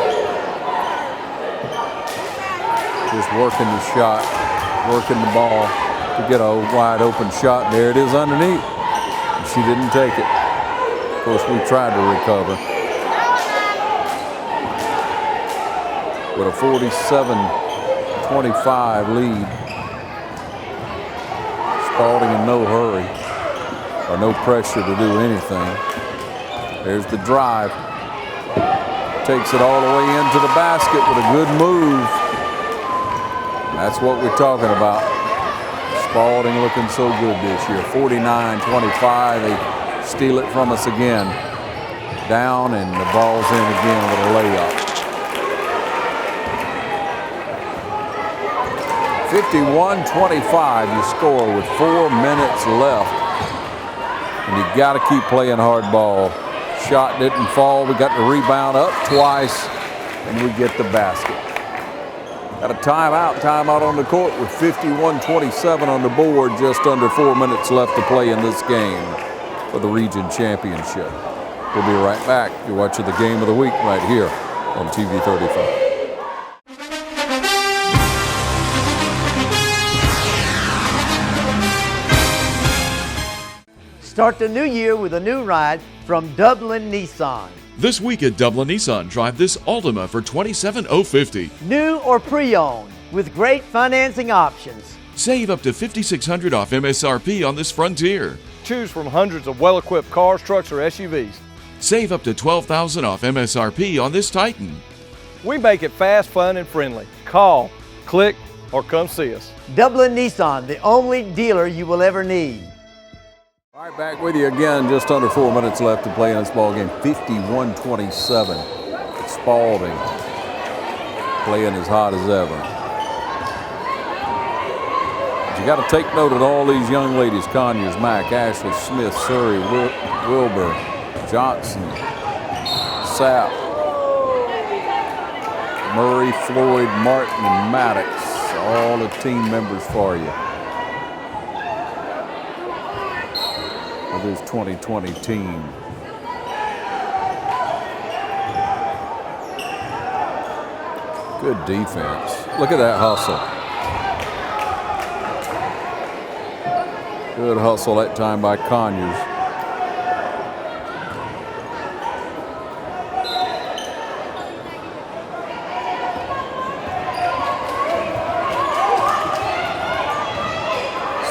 Just working the shot, working the ball to get a wide open shot. There it is underneath. And she didn't take it. Of course, we tried to recover. With a 47-25 lead. Spalding in no hurry or no pressure to do anything. There's the drive. Takes it all the way into the basket with a good move. That's what we're talking about. Spalding looking so good this year. 49-25. They steal it from us again. Down, and the ball's in again with a layup. 51-25, you score with 4 minutes left. And you got to keep playing hard ball. Shot didn't fall. We got the rebound up twice, and we get the basket. Got a timeout on the court with 51-27 on the board. Just under 4 minutes left to play in this game for the region championship. We'll be right back. You're watching the Game of the Week right here on TV 35. Start the new year with a new ride from Dublin Nissan. This week at Dublin Nissan, drive this Altima for $27,050. New or pre-owned with great financing options. Save up to $5,600 off MSRP on this Frontier. Choose from hundreds of well-equipped cars, trucks, or SUVs. Save up to $12,000 off MSRP on this Titan. We make it fast, fun, and friendly. Call, click, or come see us. Dublin Nissan, the only dealer you will ever need. All right, back with you again. Just under 4 minutes left to play in this ball game. 51-27. Spalding playing as hot as ever. But you got to take note of all these young ladies: Conyers, Mack, Ashley, Smith, Surrey, Wilbur, Johnson, Sapp, Murray, Floyd, Martin, and Maddox. All the team members for you. This 2020 team. Good defense. Look at that hustle. Good hustle that time by Conyers.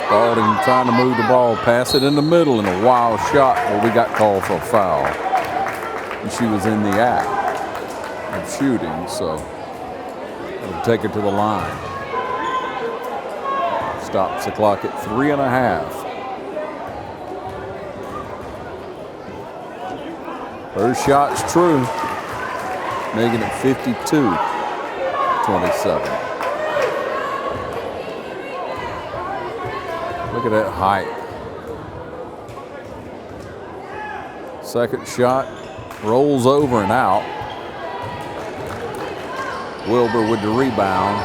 Spalding trying to move the ball, pass it in the middle, and a wild shot. Well, we got called for a foul. And she was in the act of shooting, so it'll take her to the line. Stops the clock at 3.5. First shot's true, making it 52-27. Look at that height. Second shot rolls over and out. Wilbur with the rebound.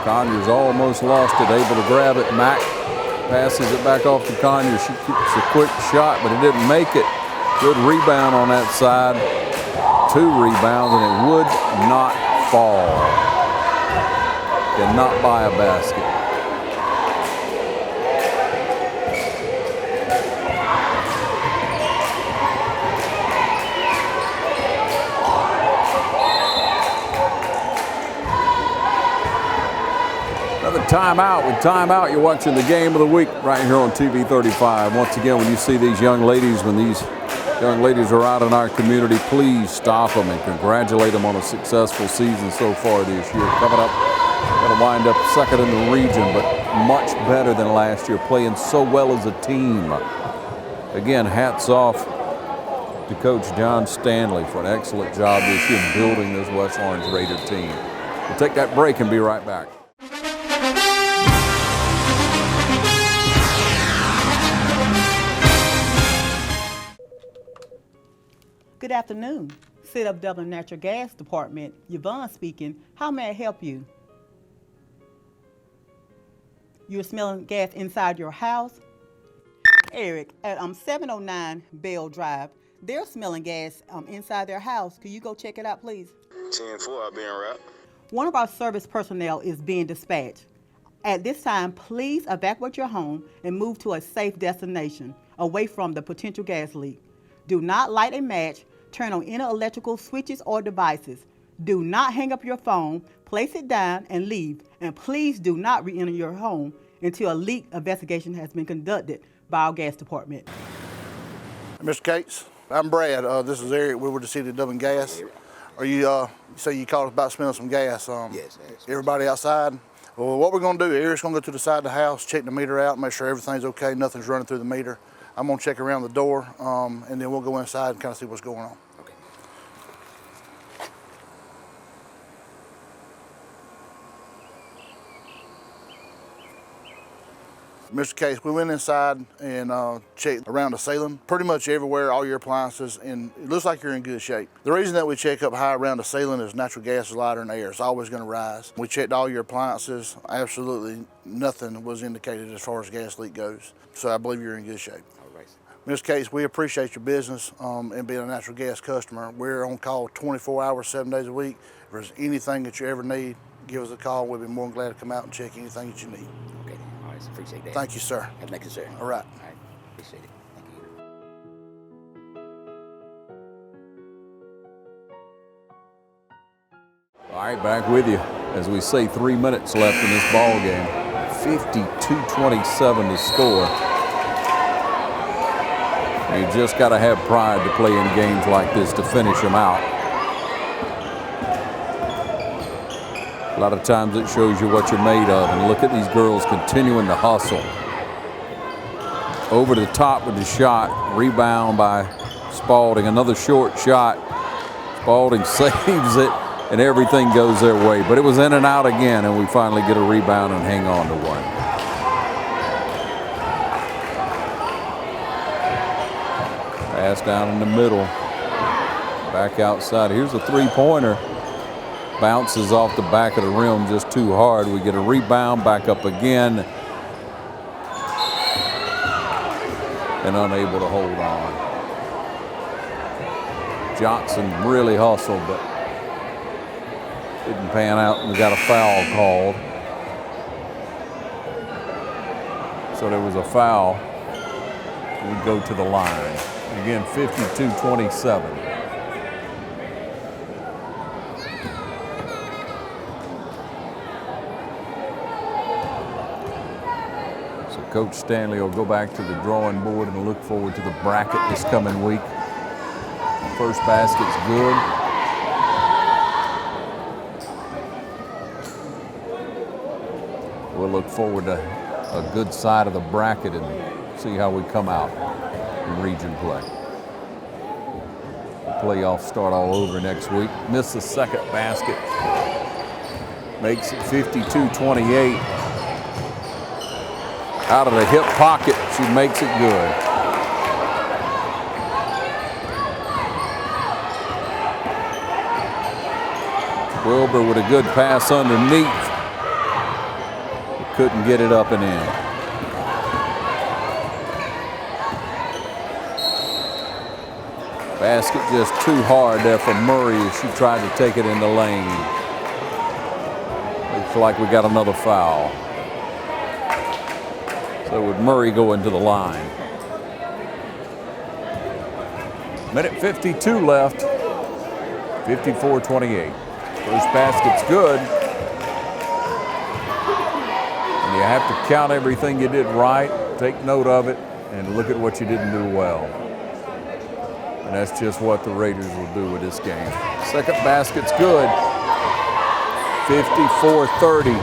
Conyers almost lost it, able to grab it. Mack passes it back off to Conyers. She keeps a quick shot, but it didn't make it. Good rebound on that side. 2 rebounds, and it would not fall. Cannot buy a basket. Another timeout. With timeout, you're watching the game of the week right here on TV 35. Once again, when you see these young ladies, when these young ladies are out in our community, please stop them and congratulate them on a successful season so far this year. Coming up, going to wind up second in the region, but much better than last year, playing so well as a team. Again, hats off to Coach John Stanley for an excellent job this year building this West Orange Raider team. We'll take that break and be right back. Good afternoon. City of Dublin Natural Gas Department, Yvonne speaking. How may I help you? You're smelling gas inside your house? Eric, at 709 Bell Drive, they're smelling gas inside their house. Could you go check it out, please? 10-4, I'll be en route. One of our service personnel is being dispatched. At this time, please evacuate your home and move to a safe destination away from the potential gas leak. Do not light a match, turn on any electrical switches or devices. Do not hang up your phone, place it down and leave. And please do not re-enter your home until a leak investigation has been conducted by our gas department. Mr. Cates, I'm Brad. This is Eric. We're with the City of Dublin Gas. Are you say you called us about smelling some gas? Yes. Everybody outside? Well, what we're going to do, Eric's going to go to the side of the house, check the meter out, make sure everything's okay, nothing's running through the meter. I'm going to check around the door, and then we'll go inside and kind of see what's going on. Okay. Mr. Case, we went inside and checked around the ceiling, pretty much everywhere, all your appliances, and it looks like you're in good shape. The reason that we check up high around the ceiling is natural gas is lighter than air. It's always going to rise. We checked all your appliances. Absolutely nothing was indicated as far as gas leak goes. So I believe you're in good shape. Ms. Cates, we appreciate your business and being a natural gas customer. We're on call 24 hours, 7 days a week. If there's anything that you ever need, give us a call. We'll be more than glad to come out and check anything that you need. Okay, all right, so appreciate that. Thank you, sir. Thank you, sir. All right. All right, appreciate it. Thank you. All right, back with you. As we say, 3 minutes left in this ball game. 52-27 to score. You just got to have pride to play in games like this to finish them out. A lot of times it shows you what you're made of, and look at these girls continuing to hustle. Over the top with the shot, rebound by Spalding, another short shot. Spalding saves it, and everything goes their way. But it was in and out again, and we finally get a rebound and hang on to one. Pass down in the middle, back outside. Here's a three-pointer. Bounces off the back of the rim just too hard. We get a rebound, back up again, and unable to hold on. Johnson really hustled, but didn't pan out, and we got a foul called. So there was a foul. We go to the line. Again, 52-27. So Coach Stanley will go back to the drawing board and look forward to the bracket this coming week. First basket's good. We'll look forward to a good side of the bracket and See how we come out in region play. The playoffs start all over next week. Missed the second basket. Makes it 52-28. Out of the hip pocket, she makes it good. Wilbur with a good pass underneath. Couldn't get it up and in. Basket just too hard there for Murray as she tried to take it in the lane. Looks like we got another foul. So would Murray go into the line. Minute 52 left. 54-28. First basket's good. And you have to count everything you did right, take note of it, and look at what you didn't do well. And that's just what the Raiders will do with this game. Second basket's good. 54-30.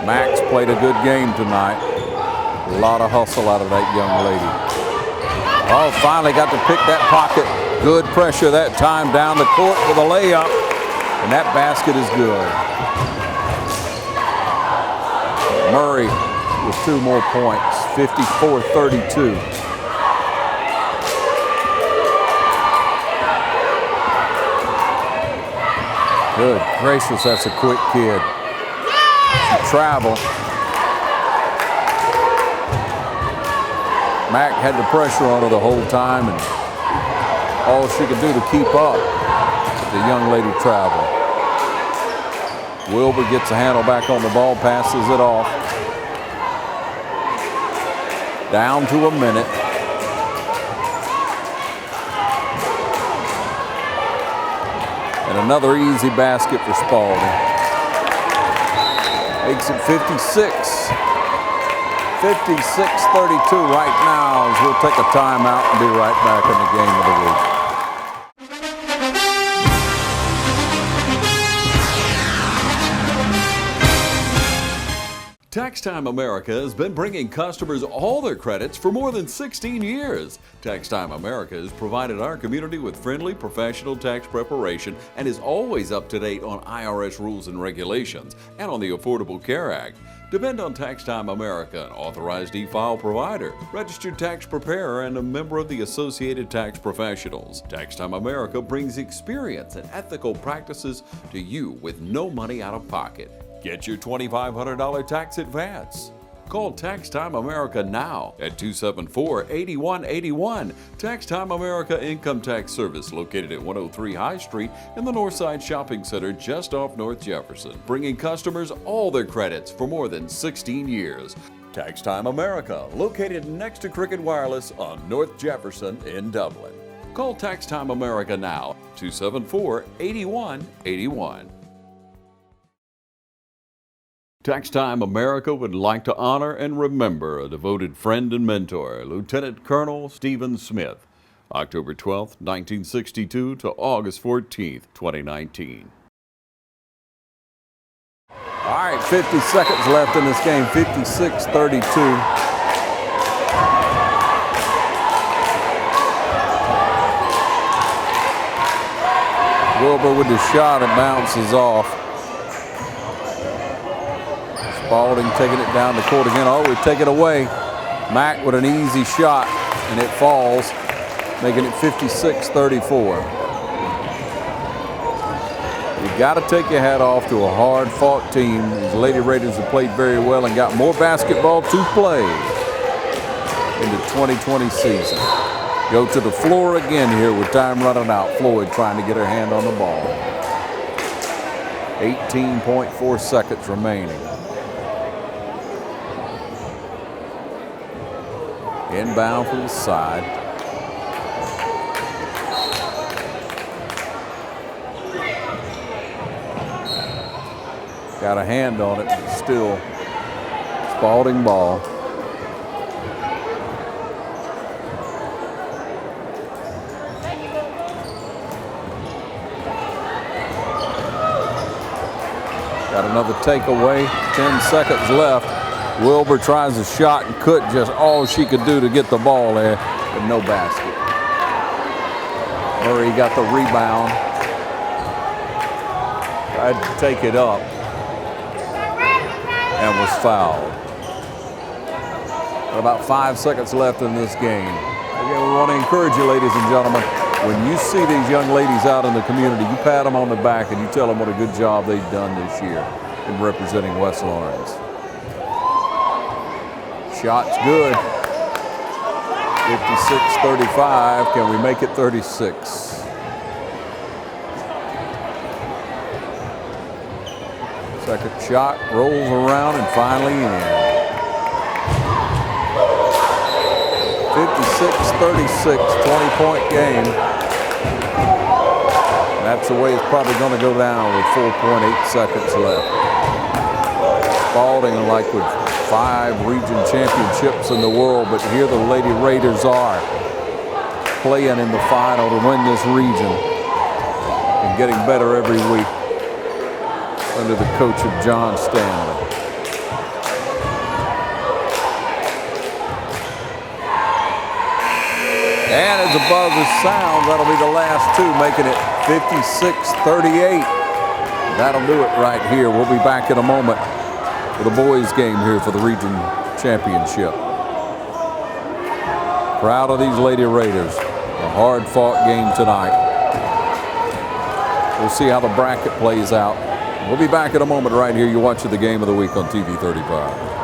Max played a good game tonight. A lot of hustle out of that young lady. Oh, finally got to pick that pocket. Good pressure that time down the court with a layup. And that basket is good. Murray with 2 more points, 54-32. Good gracious, that's a quick kid. She traveled. Mac had the pressure on her the whole time, and all she could do to keep up, the young lady traveled. Wilbur gets a handle back on the ball, passes it off. Down to a minute. And another easy basket for Spalding. Makes it 56. 56-32 right now as we'll take a timeout and be right back in the game of the week. Tax Time America has been bringing customers all their credits for more than 16 years. Tax Time America has provided our community with friendly, professional tax preparation and is always up to date on IRS rules and regulations and on the Affordable Care Act. Depend on Tax Time America, an authorized e-file provider, registered tax preparer, and a member of the Associated Tax Professionals. Tax Time America brings experience and ethical practices to you with no money out of pocket. Get your $2,500 tax advance. Call Tax Time America now at 274-8181. Tax Time America Income Tax Service, located at 103 High Street in the Northside Shopping Center just off North Jefferson, bringing customers all their credits for more than 16 years. Tax Time America, located next to Cricket Wireless on North Jefferson in Dublin. Call Tax Time America now, 274-8181. Tax Time America would like to honor and remember a devoted friend and mentor, Lieutenant Colonel Stephen Smith, October 12, 1962 to August 14, 2019. All right, 50 seconds left in this game, 56-32. Wilbur with the shot, it bounces off. Spalding taking it down the court again. Oh, we take it away. Mack with an easy shot, and it falls, making it 56-34. You got to take your hat off to a hard-fought team. These Lady Raiders have played very well and got more basketball to play in the 2020 season. Go to the floor again here with time running out. Floyd trying to get her hand on the ball. 18.4 seconds remaining. Inbound from the side. Got a hand on it, but still Spalding ball. Got another takeaway, 10 seconds left. Wilbur tries a shot and Cook just all she could do to get the ball there, but no basket. Murray got the rebound. Tried to take it up and was fouled. About 5 seconds left in this game. Again, we want to encourage you, ladies and gentlemen, when you see these young ladies out in the community, you pat them on the back and you tell them what a good job they've done this year in representing West Lawrence. Shot's good. 56-35. Can we make it 36? Second shot rolls around and finally in. 56-36, 20-point game. That's the way it's probably going to go down with 4.8 seconds left. Spalding, like with 5 region championships in the world, but here the Lady Raiders are playing in the final to win this region and getting better every week under the coach of John Stanley. And as above the sound, that'll be the last two, making it 56-38. That'll do it right here. We'll be back in a moment with a boys game here for the region championship. Proud of these Lady Raiders. A hard-fought game tonight. We'll see how the bracket plays out. We'll be back in a moment right here. You're watching the Game of the Week on TV 35.